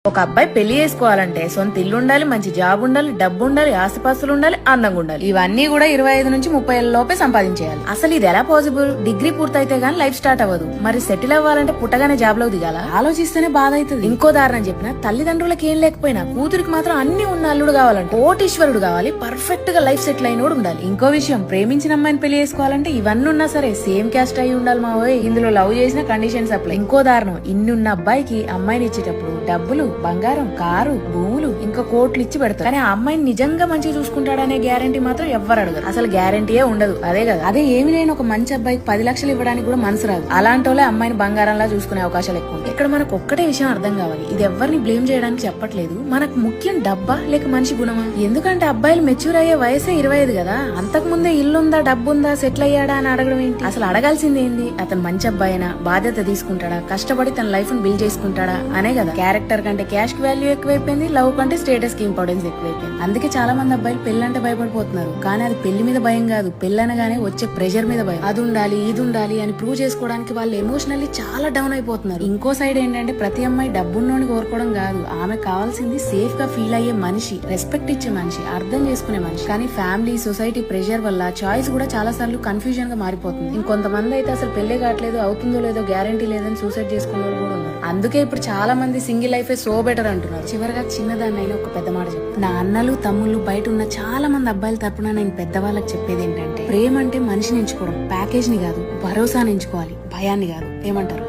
ఒక అబ్బాయి పెళ్లి చేసుకోవాలంటే సొంత ఇల్లు ఉండాలి, మంచి జాబ్ ఉండాలి, డబ్బు ఉండాలి, ఆస్తిపాస్తులు ఉండాలి, అందంగా ఉండాలి. ఇవన్నీ కూడా 25 నుంచి 30 ఏళ్ల లోపే సంపాదించేయాలి. అసలు ఇది ఎలా పాసిబుల్? డిగ్రీ పూర్తయితే గానీ లైఫ్ స్టార్ట్ అవ్వదు. మరి సెటిల్ అవ్వాలంటే పుట్టగానే జాబ్ లో దిగాల? ఆలోచిస్తేనే బాధ అవుతుంది. ఇంకో దారుణం చెప్పిన తల్లిదండ్రులకి ఏం లేకపోయినా కూతురికి మాత్రం అన్ని ఉన్న అల్లుడు కావాలంటే కోటీశ్వరుడు కావాలి, పర్ఫెక్ట్ గా లైఫ్ సెటిల్ అయినోడు ఉండాలి. ఇంకో విషయం, ప్రేమించిన అమ్మాయిని పెళ్లి చేసుకోవాలంటే ఇవన్నీ ఉన్నా సరే సేమ్ క్యాస్ట్ అయి ఉండాలి. మా ఇందులో లవ్ చేసిన కండిషన్స్ అప్లై. ఇంకో దారుణం, ఇన్ని ఉన్న అబ్బాయికి అమ్మాయిని ఇచ్చేటప్పుడు డబ్బులు, బంగారం, కారు, భూములు, ఇంకా కోట్లు ఇచ్చి పెడతారు. కానీ ఆ అమ్మాయిని నిజంగా మంచిగా చూసుకుంటాడనే గ్యారంటీ మాత్రం ఎవ్వరు అడగరు. అసలు గ్యారంటీయే ఉండదు. అదే కదా. అదే ఏమి లేని ఒక మంచి అబ్బాయికి 10 లక్షలు ఇవ్వడానికి కూడా మనసు రాదు. అలాంటి వాళ్ళే అమ్మాయిని బంగారంలా చూసుకునే అవకాశాలు ఎక్కువ ఉంటాయి. ఇక్కడ మనకు ఒక్కటే విషయం అర్థం కావాలి, ఇది ఎవరిని బ్లేమ్ చేయడానికి చెప్పట్లేదు. మనకు ముఖ్యం డబ్బా లేక మనిషి గుణమా? ఎందుకంటే అబ్బాయిలు మెచ్యూర్ అయ్యే వయసే 25 కదా. అంతకు ముందే ఇల్లుందా, డబ్బుందా, సెటిల్ అయ్యాడా అని అడగడం ఏంటి? అసలు అడగాల్సింది ఏంది? అతను మంచి అబ్బాయినా, బాధ్యత తీసుకుంటాడా, కష్టపడి తన లైఫ్ ని బిల్డ్ చేసుకుంటాడా అనే కదా. క్యారెక్టర్ కంటే క్యాష్ కి వాల్యూ ఎక్కువైపోయింది, లవ్ కంటే స్టేటస్ కి ఇంపార్టెన్స్ ఎక్కువైపోయింది. అందుకే చాలా మంది అబ్బాయిలు పెళ్ళంటే భయపడిపోతున్నారు. కానీ అది పెళ్లి మీద భయం కాదు, పెళ్ళనగానే వచ్చే ప్రెషర్ మీద భయం. అది ఉండాలి, ఇది ఉండాలి అని ప్రూవ్ చేసుకోవడానికి వాళ్ళు ఎమోషనల్లీ చాలా డౌన్ అయిపోతున్నారు. ఇంకో సైడ్ ఏంటంటే ప్రతి అమ్మాయి డబ్బున్నోని కోరుకోవడం కాదు, ఆమె కావాల్సింది సేఫ్ గా ఫీల్ అయ్యే మనిషి, రెస్పెక్ట్ ఇచ్చే మనిషి, అర్థం చేసుకునే మనిషి. కానీ ఫ్యామిలీ, సొసైటీ ప్రెషర్ వల్ల చాయిస్ కూడా చాలా సార్లు కన్ఫ్యూజన్ గా మారిపోతుంది. ఇంకొంతమంది అయితే అసలు పెళ్లి కావట్లేదు, అవుతుందో లేదో గ్యారంటీ లేదని సూసైడ్ చేసుకునే వాళ్ళు కూడా ఉన్నారు. అందుకే ఇప్పుడు చాలా మంది సింగిల్ లైఫ్ సో బెటర్ అంటున్నారు. చివరిగా చిన్నదాన్నైనా ఒక పెద్ద మాట చెప్తాను. నా అన్నలు, తమ్ముళ్ళు, బయట ఉన్న చాలా మంది అబ్బాయిల తరపున నేను పెద్దవాళ్ళకి చెప్పేది ఏంటంటే, ప్రేమ అంటే మనిషిని ఎంచుకోవడం, ప్యాకేజ్ ని కాదు, భరోసాని ఎంచుకోవాలి, భయాన్ని కాదు. ఏమంటారు?